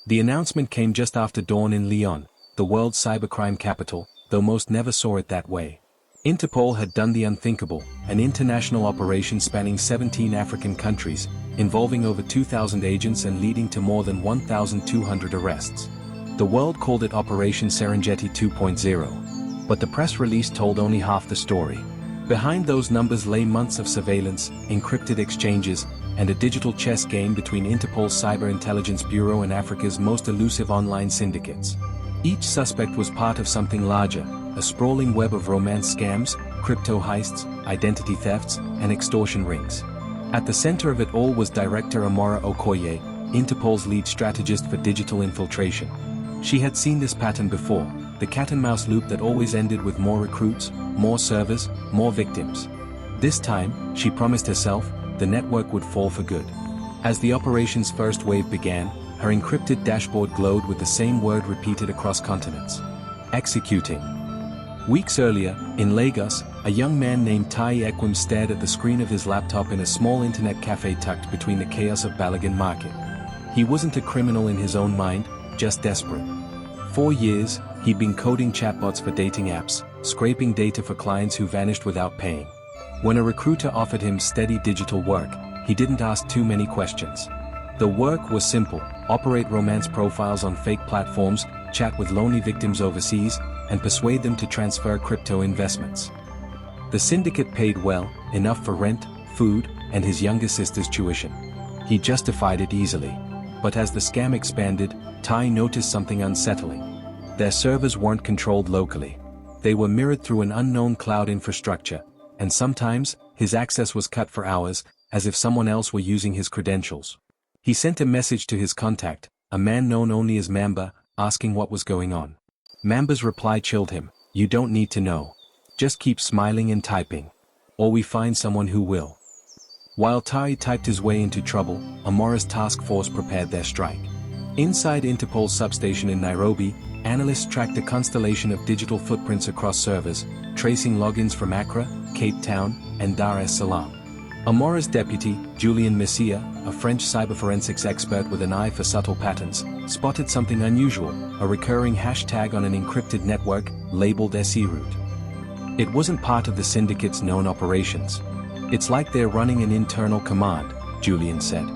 The announcement came just after dawn in Lyon, the world's cybercrime capital, though most never saw it that way. Interpol had done the unthinkable, an international operation spanning 17 African countries, involving over 2,000 agents and leading to more than 1,200 arrests. The world called it Operation Serengeti 2.0. But the press release told only half the story. Behind those numbers lay months of surveillance, encrypted exchanges, and a digital chess game between Interpol's Cyber Intelligence Bureau and Africa's most elusive online syndicates. Each suspect was part of something larger, a sprawling web of romance scams, crypto heists, identity thefts, and extortion rings. At the center of it all was Director Amora Okoye, Interpol's lead strategist for digital infiltration. She had seen this pattern before, the cat-and-mouse loop that always ended with more recruits, more servers, more victims. This time, she promised herself, the network would fall for good. As the operation's first wave began, her encrypted dashboard glowed with the same word repeated across continents. Executing. Weeks earlier, in Lagos, a young man named Tai Ekwim stared at the screen of his laptop in a small internet cafe tucked between the chaos of Balogun Market. He wasn't a criminal in his own mind, just desperate. 4 years, he'd been coding chatbots for dating apps, scraping data for clients who vanished without paying. When a recruiter offered him steady digital work, he didn't ask too many questions. The work was simple: operate romance profiles on fake platforms, chat with lonely victims overseas, and persuade them to transfer crypto investments. The syndicate paid well, enough for rent, food, and his younger sister's tuition. He justified it easily. But as the scam expanded, Tai noticed something unsettling. Their servers weren't controlled locally. They were mirrored through an unknown cloud infrastructure, and sometimes, his access was cut for hours, as if someone else were using his credentials. He sent a message to his contact, a man known only as Mamba, asking what was going on. Mamba's reply chilled him: "You don't need to know. Just keep smiling and typing. Or we find someone who will." While Tai typed his way into trouble, Amora's task force prepared their strike. Inside Interpol's substation in Nairobi, analysts tracked a constellation of digital footprints across servers, tracing logins from Accra, Cape Town, and Dar es Salaam. Amora's deputy, Julien Messia, a French cyberforensics expert with an eye for subtle patterns, spotted something unusual: a recurring hashtag on an encrypted network, labeled SE-route. It wasn't part of the syndicate's known operations. "It's like they're running an internal command," Julien said.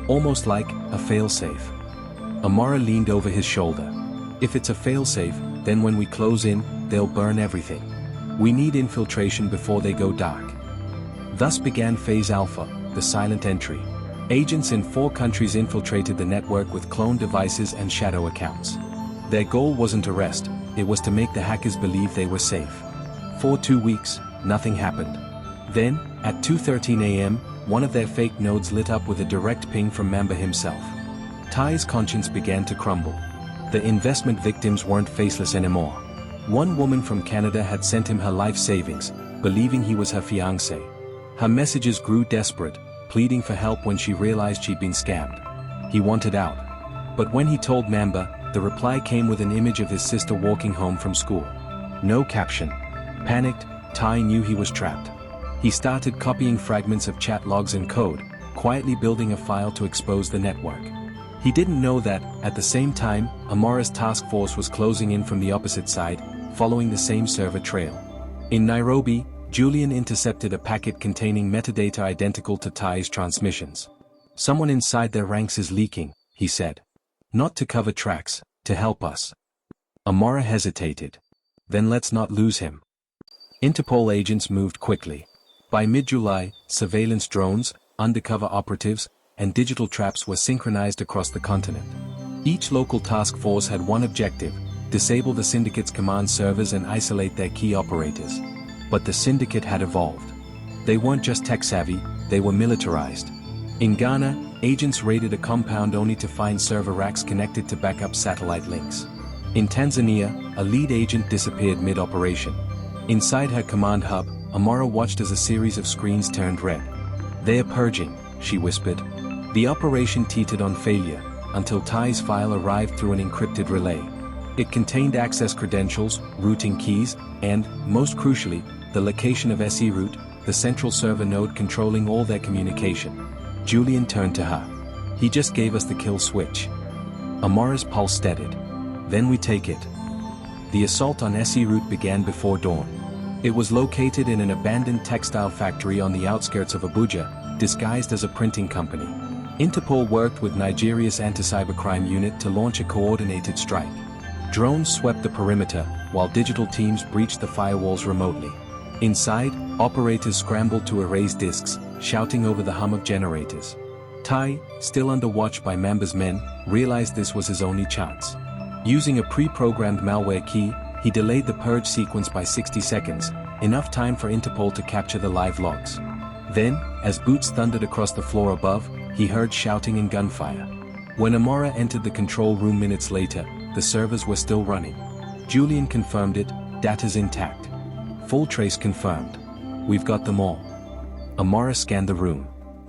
"Almost like a failsafe." Amora leaned over his shoulder. "If it's a failsafe, then when we close in, they'll burn everything. We need infiltration before they go dark." Thus began Phase Alpha, the silent entry. Agents in 4 countries infiltrated the network with cloned devices and shadow accounts. Their goal wasn't arrest, it was to make the hackers believe they were safe. For 2 weeks, nothing happened. Then, at 2:13 a.m., one of their fake nodes lit up with a direct ping from Mamba himself. Tai's conscience began to crumble. The investment victims weren't faceless anymore. One woman from Canada had sent him her life savings, believing he was her fiancé. Her messages grew desperate, pleading for help when she realized she'd been scammed. He wanted out. But when he told Mamba, the reply came with an image of his sister walking home from school. No caption. Panicked, Tai knew he was trapped. He started copying fragments of chat logs and code, quietly building a file to expose the network. He didn't know that, at the same time, Amora's task force was closing in from the opposite side, following the same server trail. In Nairobi, Julien intercepted a packet containing metadata identical to Tai's transmissions. "Someone inside their ranks is leaking," he said. "Not to cover tracks, to help us." Amora hesitated. "Then let's not lose him." Interpol agents moved quickly. By mid-July, surveillance drones, undercover operatives, and digital traps were synchronized across the continent. Each local task force had one objective: disable the syndicate's command servers and isolate their key operators. But the syndicate had evolved. They weren't just tech-savvy, they were militarized. In Ghana, agents raided a compound only to find server racks connected to backup satellite links. In Tanzania, a lead agent disappeared mid-operation. Inside her command hub, Amora watched as a series of screens turned red. "They're purging," she whispered. The operation teetered on failure, until Tai's file arrived through an encrypted relay. It contained access credentials, routing keys, and, most crucially, the location of SE-route, the central server node controlling all their communication. Julien turned to her. "He just gave us the kill switch." Amora's pulse steadied. Then we take it. The assault on SE route began before dawn. It was located in an abandoned textile factory on the outskirts of Abuja, disguised as a printing company. Interpol worked with Nigeria's anti-cybercrime unit to launch a coordinated strike. Drones swept the perimeter, while digital teams breached the firewalls remotely. Inside, operators scrambled to erase disks, shouting over the hum of generators. Tai, still under watch by Mamba's men, realized this was his only chance. Using a pre-programmed malware key, he delayed the purge sequence by 60 seconds, enough time for Interpol to capture the live logs. Then, as boots thundered across the floor above, he heard shouting and gunfire. When Amora entered the control room minutes later, the servers were still running. Julian confirmed it, data's intact. Full trace confirmed. We've got them all. Amora scanned the room.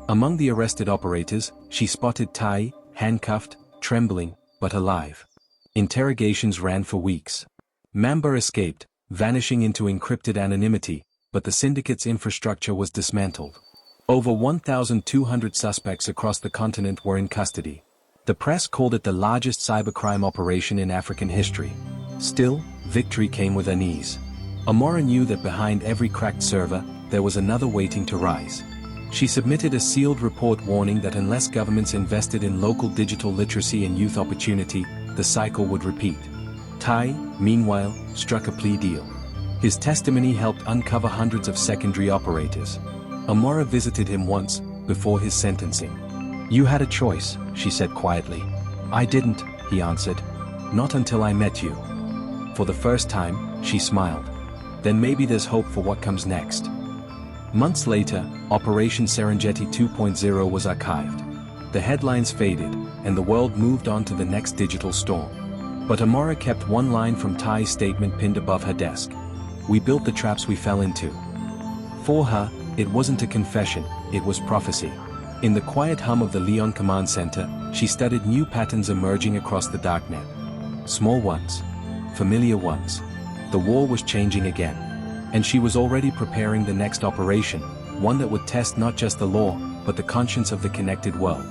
Among the arrested operators, she spotted Tai, handcuffed, trembling, but alive. Interrogations ran for weeks. Mamba escaped, vanishing into encrypted anonymity, but the syndicate's infrastructure was dismantled. Over 1,200 suspects across the continent were in custody. The press called it the largest cybercrime operation in African history. Still, victory came with unease. Amora knew that behind every cracked server, there was another waiting to rise. She submitted a sealed report warning that unless governments invested in local digital literacy and youth opportunity, the cycle would repeat. Tai, meanwhile, struck a plea deal. His testimony helped uncover hundreds of secondary operators. Amora visited him once, before his sentencing. "You had a choice," she said quietly. "I didn't," he answered. "Not until I met you." For the first time, she smiled. Then maybe there's hope for what comes next. Months later, Operation Serengeti 2.0 was archived. The headlines faded, and the world moved on to the next digital storm. But Amora kept one line from Tai's statement pinned above her desk. "We built the traps we fell into." For her, it wasn't a confession, it was prophecy. In the quiet hum of the Lyon Command Center, she studied new patterns emerging across the darknet. Small ones. Familiar ones. The war was changing again. And she was already preparing the next operation, one that would test not just the law, but the conscience of the connected world.